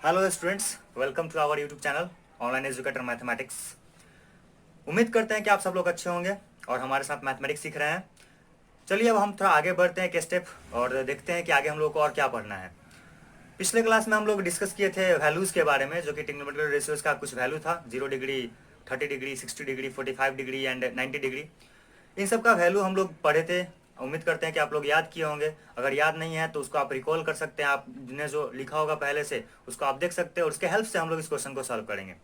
Hello students, welcome to our YouTube channel online educator mathematics. उम्मीद करते हैं कि आप सब लोग अच्छे होंगे और हमारे साथ मैथमेटिक्स सीख रहे हैं। चलिए अब हम थोड़ा आगे बढ़ते हैं एक स्टेप और देखते हैं कि आगे हम लोग को और क्या पढ़ना है। पिछले क्लास में हम लोग डिस्कस किए थे वैल्यूज़ के बारे में, जो कि ट्रिग्नोमेट्रिक रेशियोज का कुछ वैल्यू था, 0 degree, 30 degree, 60 degree, 45 degree and 90 degree. इन सब का वैल्यू हम लोग पढ़े थे। उम्मीद करते हैं कि आप लोग याद किए होंगे। अगर याद नहीं है तो उसको आप रिकॉल कर सकते हैं, आपने जो लिखा होगा पहले से उसको आप देख सकते हैं और उसके हेल्प से हम लोग इस क्वेश्चन को सॉल्व करेंगे।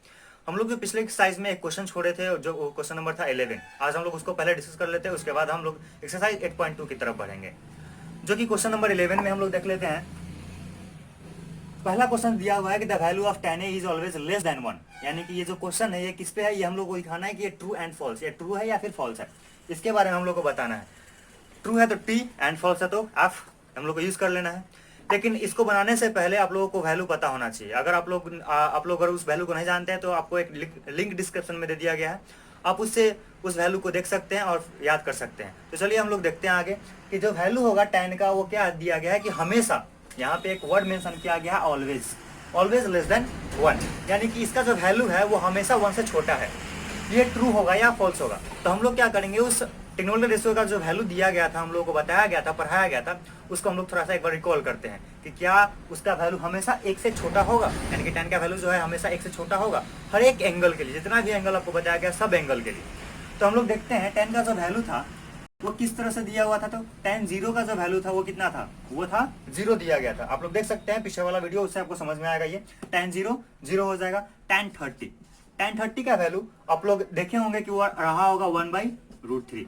हम लोग जो पिछले एक्सरसाइज में एक क्वेश्चन छोड़े थे, जो क्वेश्चन नंबर था 11, आज हम लोग उसको पहले डिस्कस कर लेते हैं, उसके बाद हम लोग एक्सरसाइज 8.2 की तरफ बढ़ेंगे, जो कि क्वेश्चन नंबर 11 में हम लोग देख लेते हैं। पहला क्वेश्चन दिया हुआ है कि the value of tan a is always less than 1, यानी कि ये जो क्वेश्चन है ये किस पे है, ये हम लोग को दिखाना है कि ये ट्रू एंड फॉल्स, ये ट्रू है या फिर फॉल्स है, इसके बारे में हम लोग को बताना है। ट्रू है तो टी एंड फॉल्स है तो एफ हम लोग को यूज कर लेना है। लेकिन इसको बनाने से पहले आप लोगों को वैल्यू पता होना चाहिए। अगर आप लोग अगर उस वैल्यू को नहीं जानते हैं तो आपको एक लिंक डिस्क्रिप्शन में दे दिया गया है, आप उससे उस वैल्यू को देख सकते हैं और याद कर सकते हैं। तो चलिए हम लोग देखते हैं आगे कि जो वैल्यू होगा tan का वो क्या दिया गया है कि हमेशा, यहाँ पे एक वर्ड मेंशन किया गया है ऑलवेज, ऑलवेज लेस देन 1, यानी कि इसका जो वैल्यू है वो हमेशा 1 से छोटा है। ये ट्रू होगा या फॉल्स होगा। तो हम लोग क्या करेंगे, उस ट्रिग्नोमेट्रिक रेशियो का जो वैल्यू दिया गया था, हम लोगों को बताया गया था, पढ़ाया गया था, उसको हम लोग थोड़ा सा एक बार रिकॉल करते हैं कि क्या उसका वैल्यू हमेशा 1 से छोटा होगा, यानी कि tan का वैल्यू जो है हमेशा 1 से छोटा होगा हर एक एंगल के लिए, जितना भी एंगल आपको बताया गया सब एंगल के लिए। तो हम लोग देखते हैं tan का जो वैल्यू था वो किस तरह से दिया हुआ था। तो tan 0 का जो वैल्यू था वो कितना था, वो था 0 दिया गया था। आप लोग देख सकते हैं पिछले वाला वीडियो, उससे आपको समझ में आएगा। ये tan 0 0 हो जाएगा। tan 30 का वैल्यू आप लोग देखे होंगे कि वो रहा होगा 1/√3।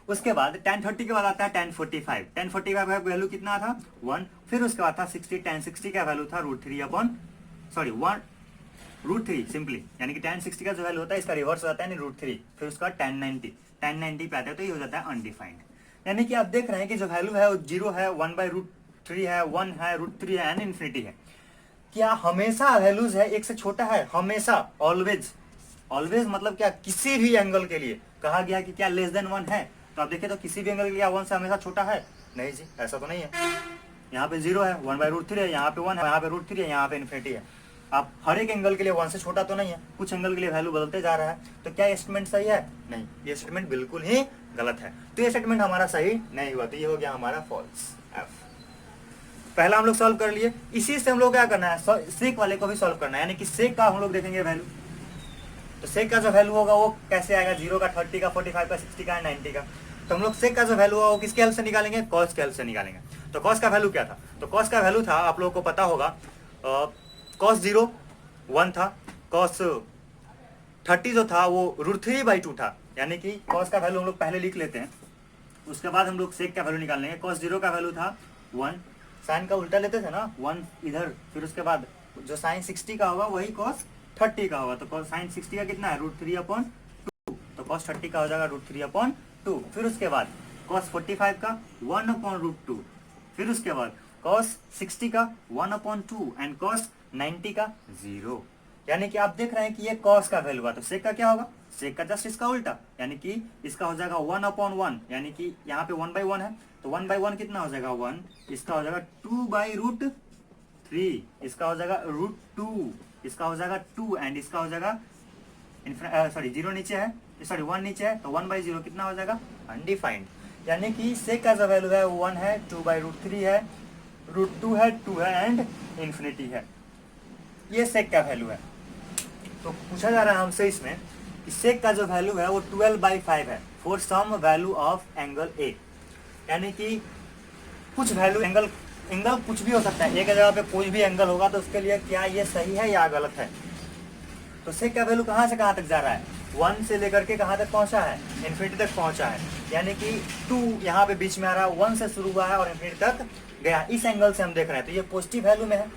उसके बाद tan 30 के बाद आता है tan 45। tan 45 का वैल्यू कितना था 1। फिर उसके बाद था 60। tan 60 का वैल्यू था √3 सिंपली, यानी कि tan 60 का जो वैल्यू होता है इसका रिवर्स हो जाता है √3। फिर उसका tan 90 पे आता है तो ये हो जाता है अनडिफाइंड। यानी कि आप देख रहे हैं कि जो वैल्यू है वो 0 है, 1/√3 है, 1 है, √3 है एंड इन्फिनिटी है। क्या हमेशा वैल्यूज है 1 से छोटा है, हमेशा, ऑलवेज। ऑलवेज मतलब क्या, किसी भी एंगल के लिए कहा गया कि क्या लेस देन 1 है। तो आप देखिए तो किसी भी एंगल के लिए 1 से हमेशा छोटा है, नहीं जी, ऐसा तो नहीं है। यहाँ पे 0 है, 1/√3 है, यहाँ पे 1 है, यहाँ पे √3 है, यहाँ पे इन्फिनिटी है। आप हर एक एंगल के लिए 1 से छोटा तो नहीं है, कुछ एंगल के लिए वैल्यू बदलते जा रहा है। तो क्या ये स्टेटमेंट सही है? नहीं, ये स्टेटमेंट बिल्कुल ही गलत है। तो ये स्टेटमेंट हमारा सही नहीं हुआ, तो ये हो गया हमारा फॉल्स, एफ। पहला हम लोग सॉल्व कर लिए। इसी से हम लोग क्या करना है, सेक वाले को भी सॉल्व करना है, यानी कि सेक का हम लोग देखेंगे वैल्यू। तो सेक का जो वैल्यू होगा वो कैसे आएगा, 0 का, 30 का, 45 का, 60 का, 90 का। तो हम लोग सेक का जो वैल्यू होगा वो किसके हेल्प से निकालेंगे, कॉस के हेल्प से निकालेंगे। तो कॉस का वैल्यू क्या था, तो कॉस का वैल्यू था, आप लोगों को पता होगा, कॉस 0 1 था, कॉस 30 जो था वो √3/2 था, यानी कि कॉस का वैल्यू हम लोग पहले लिख लेते हैं, उसके बाद हम लोग सेक का वैल्यू निकाल लेंगे। कॉस 0 का वैल्यू था 1, साइन का उल्टा लेते थे ना, 1 इधर, फिर उसके बाद जो साइन 60 का होगा वही कॉस 30 का होगा। तो साइन 60 का कितना है, √3/2, तो कॉस 30 का हो जाएगा √3/2। फिर उसके बाद कॉस 45 का 1/√2, फिर उसके बाद कॉस 60 का 1/2 एंड कॉस 90 का 0। यानी कि आप देख रहे हैं कि ये कॉस का वैल्यू है, तो सेक का क्या होगा, सेक का जस्ट इसका उल्टा, यानी कि इसका हो जाएगा 1/1, यानी कि यहाँ पे 1/1 है, तो 1/1 कितना हो जाएगा 1, इसका हो जाएगा 2/√3, इसका हो जाएगा √2, इसका हो जाएगा 2 एंड इसका हो जाएगा सॉरी 0 नीचे है, सॉरी 1 नीचे है, तो 1/0 कितना हो जाएगा, अनडिफाइंड। यानी कि सेक का जो वैल्यू है 1 है, 2/√3 है, √2 है, 2 है एंड इन्फिनिटी है। ये सेक का वैल्यू है। तो पूछा जा रहा है हमसे इसमें कि सेक का जो वैल्यू है वो 12/5 है for some value of angle A, यानी कि कुछ वैल्यू एंगल कुछ भी हो सकता है, एक जगह पे कोई भी एंगल होगा, तो उसके लिए क्या ये सही है या गलत है। तो सेक का वैल्यू कहाँ से कहाँ तक जा रहा है, 1 से लेकर के कहाँ तक पहुंचा है, इन्फिनिटी तक पहुंचा है, यानी कि 2 यहाँ पे बीच में आ रहा है, 1 से शुरू हुआ है और इन्फिनिटी तक गया। इस एंगल से हम देख रहे हैं, तो ये पॉजिटिव वैल्यू में है।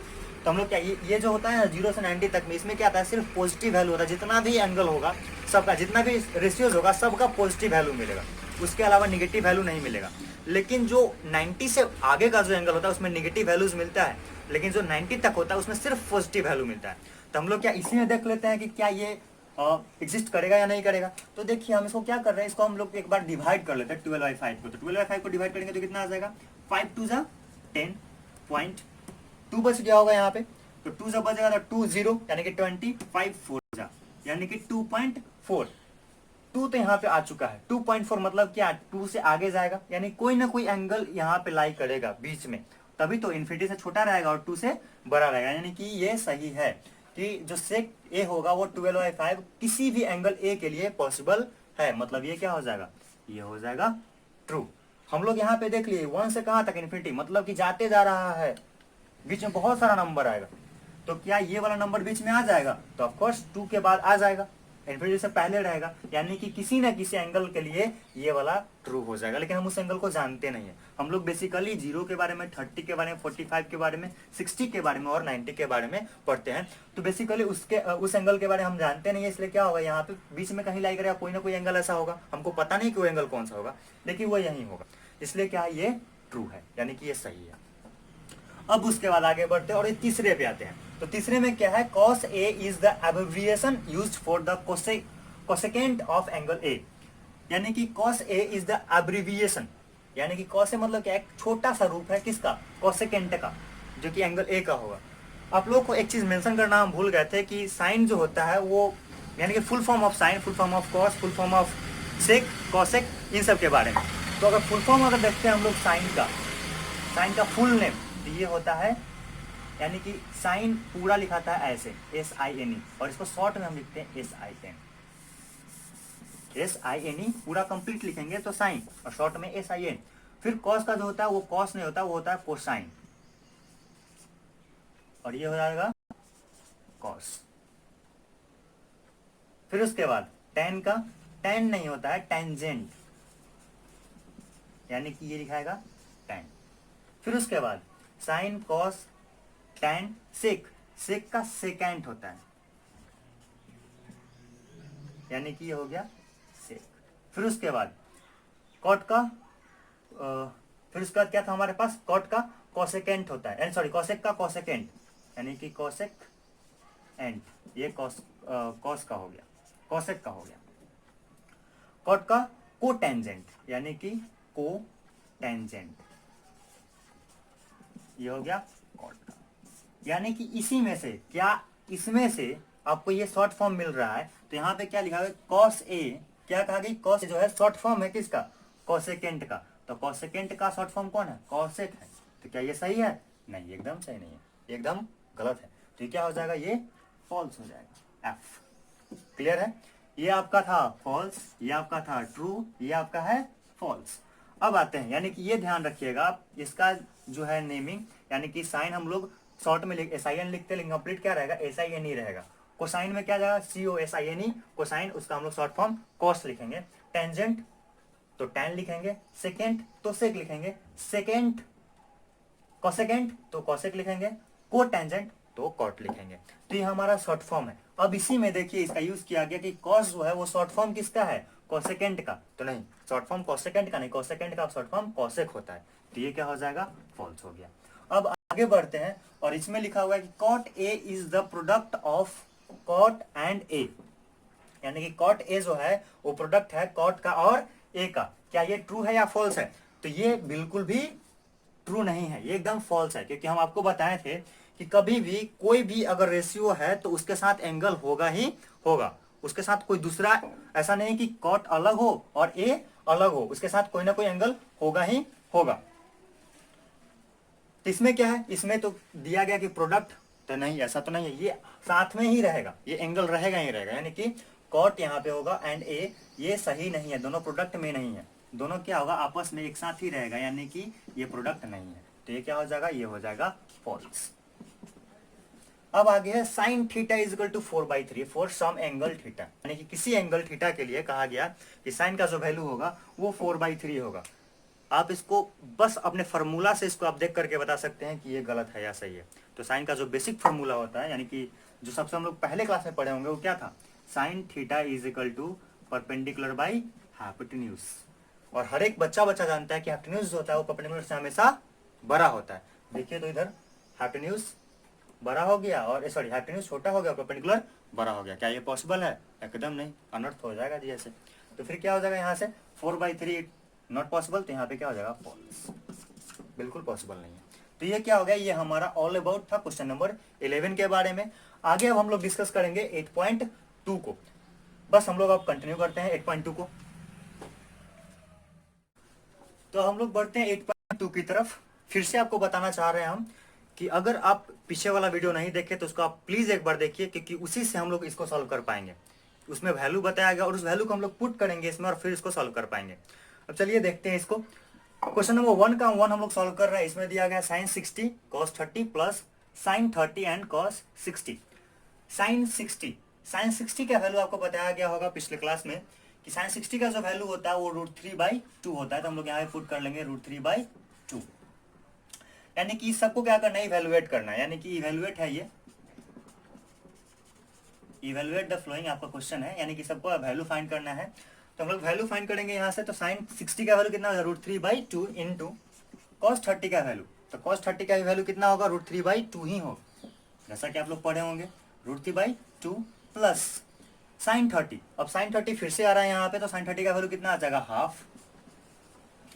तो हम लोग क्या, ये जो होता है ना 0 से 90 तक में, इसमें क्या आता है, सिर्फ पॉजिटिव वैल्यू होता है। जितना भी एंगल होगा सबका, जितना भी रेशियोज होगा सबका पॉजिटिव वैल्यू मिलेगा, उसके अलावा निगेटिव वैल्यू नहीं मिलेगा। लेकिन जो 90 से आगे का जो एंगल होता है उसमें निगेटिव वैल्यूज मिलता है, लेकिन जो 90 तक होता है उसमें सिर्फ पॉजिटिव वैल्यू मिलता है। तो हम लोग क्या इसी में देख लेते हैं कि क्या ये एग्जिस्ट करेगा या नहीं करेगा। तो देखिए हम इसको क्या कर रहे हैं, इसको हम लोग एक बार डिवाइड कर लेते हैं 12/5 को। तो 12/5 को डिवाइड करेंगे तो कितना आ जाएगा, 5 2 10, 2 बच गया होगा यहाँ पे, तो 2 से बचेगा तो 2 0 यानी कि 25 4 जा यानी कि 2.4। 2 तो यहाँ पे आ चुका है, 2.4 मतलब क्या, 2 से आगे जाएगा यानी कोई ना कोई एंगल यहाँ पे लाई करेगा बीच में, तभी तो इन्फिनिटी से छोटा रहेगा और 2 से बड़ा रहेगा, यानी कि ये सही है कि जो सेक ए होगा वो 12/5 किसी भी एंगल ए के लिए पॉसिबल है। मतलब ये क्या हो जाएगा, ये हो जाएगा ट्रू। हम लोग यहाँ पे देख लिए 1 से कहाँ तक इन्फिनिटी, मतलब कि जाते जा रहा है, बीच में बहुत सारा नंबर आएगा, तो क्या ये वाला नंबर बीच में आ जाएगा, तो ऑफकोर्स 2 के बाद आ जाएगा, इन्फिनिटी से पहले रहेगा, यानी कि किसी ना किसी एंगल के लिए ये वाला ट्रू हो जाएगा। लेकिन हम उस एंगल को जानते नहीं है, हम लोग बेसिकली 0 के बारे में, 30 के बारे में, 45 के बारे में, 60 के बारे में और 90 के बारे में पढ़ते हैं। तो बेसिकली उस एंगल के बारे में हम जानते नहीं है, इसलिए क्या होगा, यहाँ पे बीच में कहीं लाई करेगा, कोई ना कोई एंगल ऐसा होगा, हमको पता नहीं कि वो एंगल कौन सा होगा, लेकिन वो यही होगा, इसलिए क्या है, ये ट्रू है, यानी कि ये सही है। अब उसके बाद आगे बढ़ते हैं और ये तीसरे पे आते हैं। तो तीसरे में क्या है, cos A is the abbreviation used for the cosecant of angle A, यानी कि cos A is the abbreviation, यानी कि cos A मतलब क्या, एक छोटा सा रूप है किसका, कोसेकेंट का, जो कि एंगल A का होगा। आप लोगों को एक चीज मेंशन करना हम भूल गए थे कि साइन जो होता है वो, यानी कि full form of sine, full form of cos, full form of sec, cosec, इन सब के बारे में। तो अगर फुल फॉर्म अगर देखते हैं हम लोग साइन का फुल नेम, तो ये होता है, यानी कि साइन पूरा लिखाता है ऐसे SINE, और इसको शॉर्ट में हम लिखते हैं SIN पूरा कंप्लीट लिखेंगे तो साइन, और शॉर्ट में SIN। फिर कॉस का जो होता है वो कॉस नहीं होता, वो होता है कोसाइन, और ये हो जाएगा कॉस। फिर उसके बाद टेन का, टेन नहीं होता है टेंजेंट, यानी कि ये लिखाएगा टेन। फिर उसके बाद साइन, कॉस, टेन, सेक, सेक का सेकेंट होता है, यानी कि ये हो गया सेक। फिर उसके बाद कॉट का, फिर उसके बाद क्या था हमारे पास, कॉट का कोसेकेंट होता है, सॉरी कॉसेक का कोसेकेंट, यानी कि कॉसेक एंड, ये कॉस का हो गया, कॉसेक का हो गया। कॉट का को टेंजेंट, यानी कि को टेंजेंट, ये हो गया कॉट का। यानी कि इसी में से क्या, इसमें से आपको ये शॉर्ट फॉर्म मिल रहा है, तो यहाँ पे क्या लिखा है, कॉस ए, क्या कहा गई, कॉस जो है शॉर्ट फॉर्म है किसका, कोसेकेंट का, तो कोसेकेंट का शॉर्ट फॉर्म कौन है, कॉसेक है। तो क्या ये सही है, नहीं, एकदम सही नहीं है, एकदम गलत है। तो ये क्या हो जाएगा, ये फॉल्स हो जाएगा, एफ। क्लियर है, ये आपका था फॉल्स, ये आपका था ट्रू, ये आपका है फॉल्स। अब आते हैं, यानी कि ये ध्यान रखिएगा आप, इसका जो है नेमिंग, यानी कि साइन हम लोग शॉर्ट में SIN लिखते, लेकिन कंप्लीट क्या रहेगा, SINE रहेगा। कोसाइन में क्या जाएगा, COSINE, कोसाइन, उसका हम लोग शॉर्ट फॉर्म कॉस लिखेंगे। टेंजेंट तो टैन लिखेंगे, सेकेंट तो सेक लिखेंगे, सेकेंट, कोसेकेंट तो कोसेक लिखेंगे, को टेंजेंट तो कॉट लिखेंगे। तो ये हमारा शॉर्ट फॉर्म है। अब इसी में देखिए इसका यूज किया गया कि कॉस जो है वो शॉर्ट फॉर्म किसका है, कोसेकेंट का, तो नहीं, शॉर्ट फॉर्म कोसेकेंट का नहीं, कोसेकेंट का शॉर्ट फॉर्म कोसेक होता है। तो ये क्या हो जाएगा, फॉल्स हो गया। अब आगे बढ़ते हैं और इसमें लिखा हुआ है कि cot A is the product of cot and A, यानी कि कॉट ए जो है वो प्रोडक्ट है कॉट का और ए का। क्या ये ट्रू है या फॉल्स है, तो ये बिल्कुल भी ट्रू नहीं है, ये एकदम फॉल्स है, क्योंकि हम आपको बताए थे कि कभी भी कोई भी अगर रेशियो है तो उसके साथ एंगल होगा ही होगा, उसके साथ कोई दूसरा, ऐसा नहीं कि कॉट अलग हो और ए अलग हो, उसके साथ कोई ना कोई एंगल होगा ही होगा। इसमें क्या है, इसमें तो दिया गया कि प्रोडक्ट, तो नहीं, ऐसा तो नहीं है, ये साथ में ही रहेगा, ये एंगल रहेगा ही रहेगा, यानी कि कॉट यहाँ पे होगा एंड ए, ये सही नहीं है, दोनों प्रोडक्ट में नहीं है, दोनों क्या होगा, आपस में एक साथ ही रहेगा, यानी कि ये प्रोडक्ट नहीं है। तो ये क्या हो जाएगा, ये हो जाएगा फॉल्स। अब आगे है sine theta is equal to 4/3 for some angle theta, यानी कि किसी एंगल थीटा के लिए कहा गया कि साइन का जो वैल्यू होगा वो 4/3 होगा। आप इसको बस अपने फॉर्मूला से इसको आप देख करके बता सकते हैं कि ये गलत है या सही है। तो साइन का जो बेसिक फॉर्मूला होता है, यानी कि जो सबसे हम लोग पहले क्लास में पढ़े होंगे, वो क्या था, sine theta is equal to perpendicular by hypotenuse. और हर एक बच्चा जानता है कि हाइपोटेन्यूज जो होता है वो परपेंडिकुलर से हमेशा बड़ा होता है। देखिए तो इधर हाइपोटेन्यूज बड़ा हो गया और सॉरी हाइपोटेन्यूज छोटा हो गया, परपेंडिकुलर बड़ा हो गया। क्या ये पॉसिबल है, एकदम नहीं, अनर्थ हो जाएगा जी ऐसे। तो फिर क्या हो जाएगा, यहाँ से 4/3 नॉट पॉसिबल, तो यहाँ पे क्या हो जाएगा, फॉल्स, बिल्कुल पॉसिबल नहीं है। तो ये क्या हो गया, ये हमारा ऑल अबाउट था क्वेश्चन नंबर 11 के बारे में। आगे अब हम लोग डिस्कस करेंगे 8.2 को। बस हम लोग अब कंटिन्यू करते हैं 8.2 को। तो हम लोग बढ़ते हैं 8.2 की तरफ। फिर से आपको बताना चाह रहे हैं हम कि अगर आप पीछे वाला वीडियो नहीं देखे तो उसको आप प्लीज एक बार देखिए, क्योंकि उसी से हम लोग इसको सॉल्व कर पाएंगे। उसमें वैल्यू बताया गया और उस वैल्यू को हम लोग पुट करेंगे इसमें और फिर इसको सॉल्व कर पाएंगे। अब चलिए देखते हैं इसको। क्वेश्चन नंबर 1 का 1 हम लोग सॉल्व कर रहे हैं। इसमें दिया गया sin 60 cos 30 plus sin 30 and cos 60। sin 60 का वैल्यू आपको बताया गया होगा पिछले क्लास में कि sin 60 का जो वैल्यू होता है वो √3/2 होता है। तो हम लोग यहाँ पुट कर लेंगे √3/2, यानी कि सबको क्या करना है, इवेलुएट करना है, यानी कि इवेलुएट है ये, इवेलुएट द फ्लोइंग आपका क्वेश्चन है, यानी कि सबको वैल्यू फाइंड करना है। तो हम लोग वैल्यू फाइंड करेंगे यहाँ से। तो sin 60 का वैल्यू कितना होगा, √3/2 इंटू cos 30 का वैल्यू। तो cos 30 का वैल्यू कितना होगा, √3/2 ही होगा, जैसा कि आप लोग पढ़े होंगे, √3/2 प्लस sin 30। अब sin 30 फिर से आ रहा है यहाँ पे, तो sin 30 का वैल्यू कितना आ जाएगा, हाफ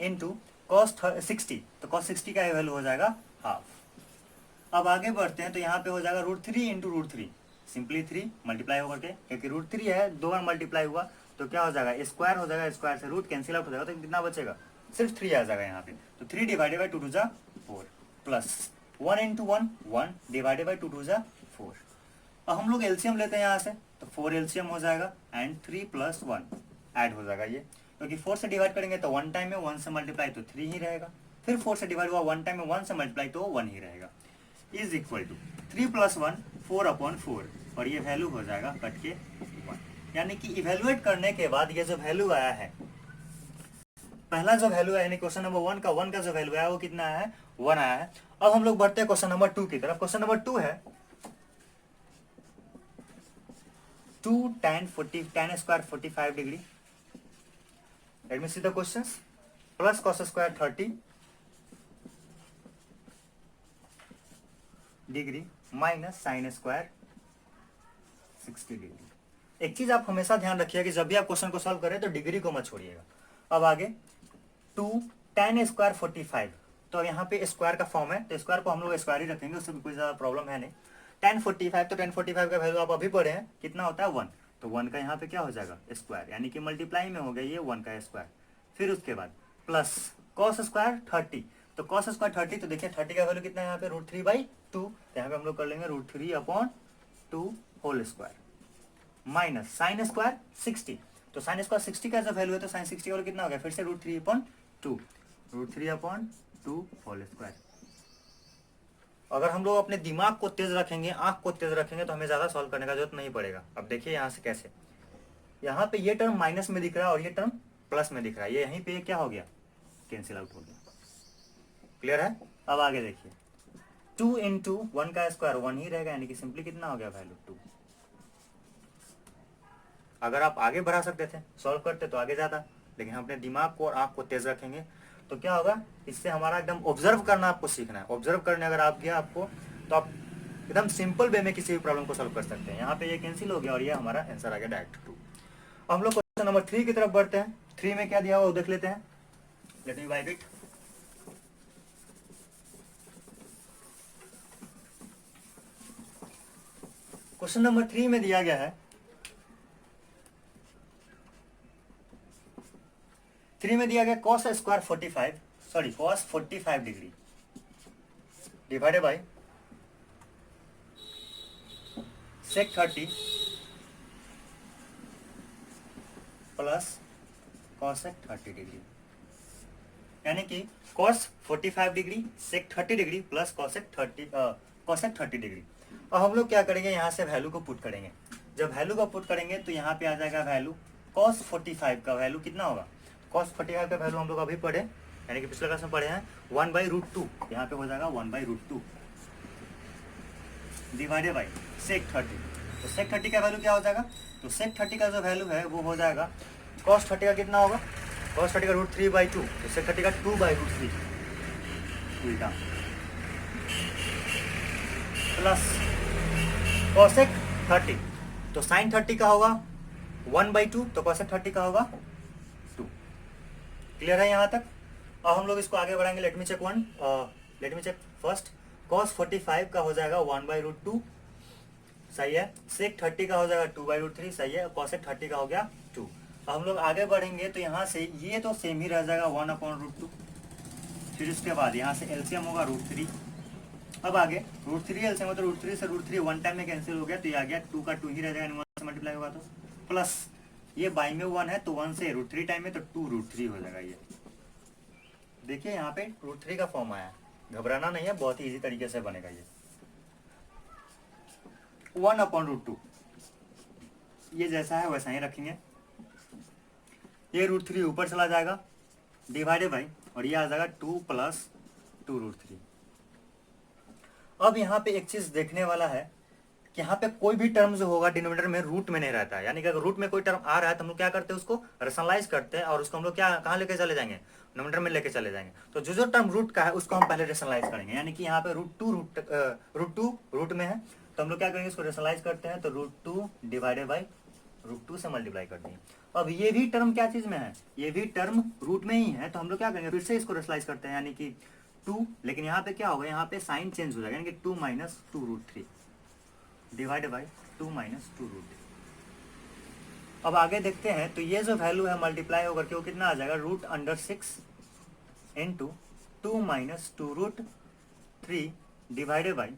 इंटू cos 60। तो cos 60 का वैल्यू हो जाएगा हाफ। अब आगे बढ़ते हैं, तो यहाँ पे हो जाएगा √3 इंटू √3, सिंपली 3 मल्टीप्लाई होकर के, क्योंकि √3 है, 2 बार मल्टीप्लाई हुआ तो क्या हो जाएगा, स्क्वायर हो जाएगा, स्क्वायर से रूट कैंसिल आउट हो जाएगा, तो कितना बचेगा, सिर्फ 3 आ जाएगा यहाँ पे। तो 3 डिवाइडेड बाई 2 टू जा 4 plus 1 into 1 1 divided by 2 two जा 4। अब हम लोग एलसीएम लेते हैं यहाँ से, तो 4 एलसीएम हो जाएगा एंड 3 प्लस 1 ऐड हो जाएगा ये, क्योंकि 4 से डिवाइड करेंगे तो 1 टाइम में, 1 से मल्टीप्लाई तो 3 ही रहेगा, फिर 4 से डिवाइड हुआ 1 टाइम में, 1 से मल्टीप्लाई तो 1 ही रहेगा, इज इक्वल टू 3 प्लस 1 4/4, और ये वैल्यू हो जाएगा कट के 1। यानी कि इवेलुएट करने के बाद ये जो वैल्यू आया है, पहला जो वैल्यू है यानी क्वेश्चन नंबर 1 का जो वैल्यू आया वो कितना आया है, 1 आया है। अब हम लोग बढ़ते हैं क्वेश्चन नंबर 2 की तरफ। क्वेश्चन नंबर 2 है 2 tan square 45 degree, let me see the questions, plus cos square 30 degree minus sin square 60 degree. एक चीज आप हमेशा ध्यान रखिएगा कि जब भी आप क्वेश्चन को सॉल्व करें तो डिग्री को मत छोड़िएगा। अब आगे 2 tan स्क्वायर 45, तो यहाँ पे स्क्वायर का फॉर्म है, तो स्क्वायर को हम लोग स्क्वायर ही रखेंगे, उससे कोई ज्यादा प्रॉब्लम है नहीं। tan 45, तो tan 45 का वैल्यू आप अभी पढ़े हैं, कितना होता है 1, तो 1 का यहाँ पे क्या हो जाएगा, स्क्वायर, यानी कि मल्टीप्लाई में हो गया ये 1 का स्क्वायर। फिर उसके बाद प्लस cos स्क्वायर 30, तो cos स्क्वायर 30, तो देखिए 30 का वैल्यू कितना है यहाँ पे, √3/2, तो यहाँ पे हम लोग कर लेंगे √3/2 whole square minus sin square 60, तो sin स्क्वायर 60 का जो वैल्यू है, तो sin 60 का वैल्यू कितना हो गया, फिर से √3/2 होल स्क्वायर। अगर हम लोग अपने दिमाग को तेज रखेंगे, आंख को तेज रखेंगे, तो हमें ज्यादा सॉल्व करने का जरूरत नहीं पड़ेगा। अब देखिए यहाँ से कैसे, यहाँ पे ये टर्म माइनस में दिख रहा है और ये टर्म प्लस में दिख रहा है, ये यहीं पे क्या हो गया, कैंसिल आउट हो गया। क्लियर है? अब आगे देखिए 2 इंटू 1 का स्क्वायर 1 ही रहेगा, यानी कि सिंपली कितना हो गया वैल्यू 2। अगर आप आगे बढ़ा सकते थे, सॉल्व करते तो आगे जाता, लेकिन हम अपने दिमाग को और आंख को तेज रखेंगे तो क्या होगा, इससे हमारा एकदम ऑब्जर्व करना आपको सीखना है। ऑब्जर्व करने अगर आप गया आपको, तो आप एकदम सिंपल वे में किसी भी प्रॉब्लम को सॉल्व कर सकते हैं। यहाँ पे ये कैंसिल हो गया और ये हमारा आंसर आ गया डायरेक्ट 2। हम लोग क्वेश्चन नंबर 3 की तरफ बढ़ते हैं। 3 में क्या दिया हुआ वो देख लेते हैं, let me wipe it. Question number 3 में दिया गया है 3 में दिया गया cos square 45 degree divided by sec 30 plus cosec 30 degree, यानी कि cos 45 degree sec 30 degree plus cosec 30 degree. अब हम लोग क्या करेंगे, यहाँ से वैल्यू को पुट करेंगे। जब वैल्यू को पुट करेंगे तो यहाँ पे आ जाएगा वैल्यू cos 45 का वैल्यू कितना होगा, cos 45 का वैल्यू हम लोग अभी पढ़े, यानी कि पिछले क्लास में पढ़े हैं 1/√2, यहाँ पे हो जाएगा 1/√2 डिवाइडेड बाई sec 30। तो sec 30 का वैल्यू क्या हो जाएगा, तो sec 30 का जो वैल्यू है वो हो जाएगा cos 30 का कितना होगा, cos 30 का √3/2, तो sec 30 का 2/√3 उल्टा प्लस cosec 30, तो sin 30 का होगा 1/2, तो cosec 30 का होगा 2। क्लियर है यहाँ तक? अब हम लोग इसको आगे बढ़ाएंगे, let me check one let me check first. cos 45 का हो जाएगा 1/√2, सही है। sec 30 का हो जाएगा 2/√3, सही है। cosec 30 का हो गया 2। अब हम लोग आगे बढ़ेंगे तो यहाँ से ये तो सेम ही रह जाएगा 1/√2। फिर उसके बाद यहाँ से एलसीएम होगा √3। अब आगे √3 एलसीएम, तो √3 से √3 वन टाइम में कैंसिल हो गया, तो ये आ गया 2 का 2 ही रह जाएगा, 1 से मल्टीप्लाई होगा तो प्लस ये बाई में 1 है तो 1 से √3 टाइम में तो 2√3 हो जाएगा। ये देखिए यहाँ पे √3 का फॉर्म आया, घबराना नहीं है, बहुत ही इजी तरीके से बनेगा ये। 1/√2 ये जैसा है वैसा ही रखेंगे, ये √3 ऊपर चला जाएगा डिवाइडेड बाई, और ये आ जाएगा 2 + 2√3। अब यहाँ पे एक चीज देखने वाला है कि यहाँ पे कोई भी टर्म जो होगा डिनोमिनेटर में रूट में नहीं रहता है, यानी कि अगर रूट में कोई टर्म आ रहा है तो हम लोग क्या करते हैं, उसको रेशनलाइज करते हैं और उसको हम लोग क्या कहाँ लेके चले जाएंगे, डिनोमिनेटर में लेके चले जाएंगे। तो जो टर्म रूट का है उसको हम पहले रेशनलाइज करेंगे, यानी कि यहाँ पे √2 रूट में है तो हम लोग क्या करेंगे, इसको रेशनलाइज करते हैं तो √2 डिवाइडेड बाई √2 से मल्टीप्लाई कर देंगे। अब ये भी टर्म क्या चीज में है, ये भी टर्म रूट में ही है, तो हम लोग क्या करेंगे, फिर से इसको रेशनलाइज करते हैं, यानी कि 2, लेकिन यहाँ पे क्या होगा, यहाँ पे साइन चेंज हो जाएगा, यानी कि 2 - 2√3 डिवाइडेड बाई 2 - 2√3। अब आगे देखते हैं तो ये जो वैल्यू है मल्टीप्लाई होकर के वो कितना आ जाएगा, √6 इंटू 2 - 2√3 डिवाइडेड बाई,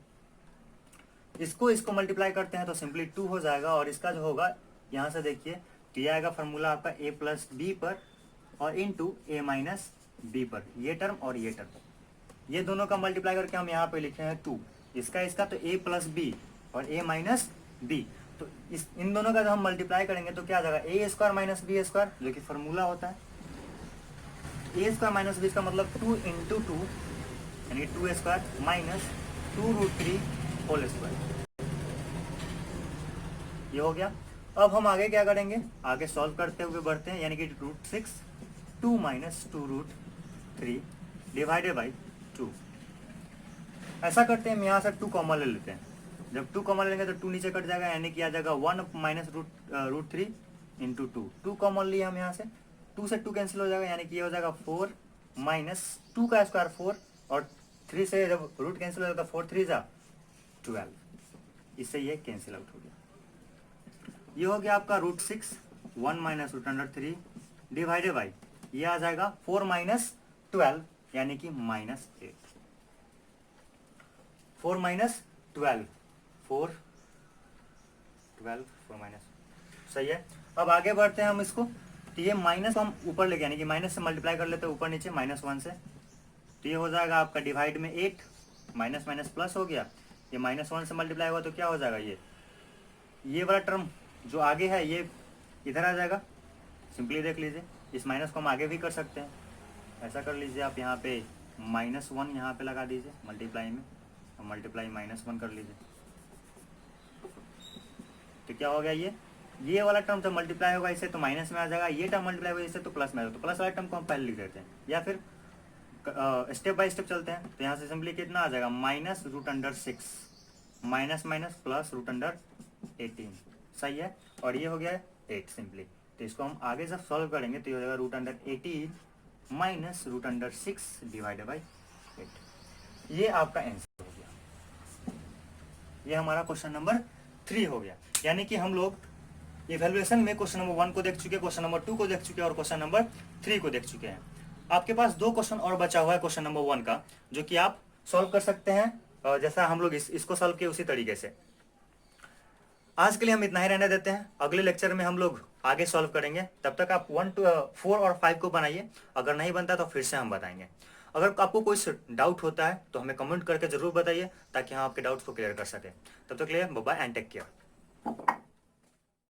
इसको मल्टीप्लाई करते हैं तो सिंपली 2 हो जाएगा, और इसका जो होगा यहाँ से देखिए तो ये आएगा फॉर्मूला आपका a + b पर और इंटू a - b पर, ये टर्म और ये टर्म, ये दोनों का मल्टीप्लाई करके हम यहाँ पे लिखे हैं 2, इसका तो a + b और a - b, तो इन दोनों का जब हम मल्टीप्लाई करेंगे तो क्या आ जाएगा, a² - b², जो कि फॉर्मूला होता है। a² - b इसका मतलब 2 × 2 यानी 2² - 2√3 होल स्क्वायर, ये हो गया। अब हम आगे क्या करेंगे, आगे सॉल्व करते हुए बढ़ते हैं, यानी कि √6 2 - 2√3 डिवाइडेड बाई 2। ऐसा करते हैं, हम यहाँ से 2 कॉमन ले लेते हैं, जब 2 कॉमन लेंगे तो 2 नीचे कट जाएगा, यानी कि आ जाएगा 1 - √3 इंटू 2 कॉमन लिए हम यहाँ से, 2 से 2 कैंसिल हो जाएगा, यानी कि ये हो जाएगा 4 - 2 का स्क्वायर 4, और 3 से जब रूट कैंसिल हो जाएगा 4 3 जा 12, इससे ये कैंसिल आउट हो गया। ये हो गया आपका √6 1 - √3 डिवाइडेड बाई, ये आ जाएगा 4 - 12 यानी कि -8, 4 - 12 4 सही है। अब आगे बढ़ते हैं हम इसको, तो ये माइनस हम ऊपर लेके, यानी कि माइनस से मल्टीप्लाई कर लेते हैं ऊपर नीचे -1 से, तो ये हो जाएगा आपका डिवाइड में 8, माइनस माइनस प्लस हो गया, ये -1 से मल्टीप्लाई हुआ तो क्या हो जाएगा, ये वाला टर्म जो आगे है ये इधर आ जाएगा, सिंपली देख लीजिए, इस माइनस को हम आगे भी कर सकते हैं, ऐसा कर लीजिए आप, यहाँ पे -1 यहाँ पे लगा दीजिए मल्टीप्लाई में, और मल्टीप्लाई -1 कर लीजिए, तो क्या हो गया, ये वाला टर्म जब मल्टीप्लाई होगा इससे तो माइनस में आ जाएगा, ये टर्म मल्टीप्लाई होगा इससे तो प्लस में आ जाएगा, तो प्लस वाला टर्म को हम पहले लिख देते हैं, या फिर स्टेप बाय स्टेप चलते हैं, तो यहाँ से सिंपली कितना आ जाएगा, -√6 माइनस माइनस प्लस √18, सही है, और ये हो गया 8 सिंपली, तो इसको हम आगे जब सॉल्व करेंगे तो ये हो जाएगा √18 माइनस √6 डिवाइडेड बाई 8, ये आपका आंसर हो गया। ये हमारा क्वेश्चन नंबर 3 हो गया, यानी कि हम लोग इवैल्यूएशन में क्वेश्चन नंबर 1 को देख चुके हैं, क्वेश्चन नंबर 2 को देख चुके हैं और क्वेश्चन नंबर 3 को देख चुके हैं। आपके पास 2 क्वेश्चन और बचा हुआ है क्वेश्चन नंबर 1 का, जो कि आप सॉल्व कर सकते हैं जैसा हम लोग इसको सॉल्व किए उसी तरीके से। आज के लिए हम इतना ही रहने देते हैं, अगले लेक्चर में हम लोग आगे सॉल्व करेंगे, तब तक आप 1 to 4 और 5 को बनाइए, अगर नहीं बनता तो फिर से हम बताएंगे। अगर आपको कोई डाउट होता है तो हमें कमेंट करके जरूर बताइए, ताकि हम आपके डाउट्स को क्लियर कर सकें। तब तक के लिए bye bye and take care.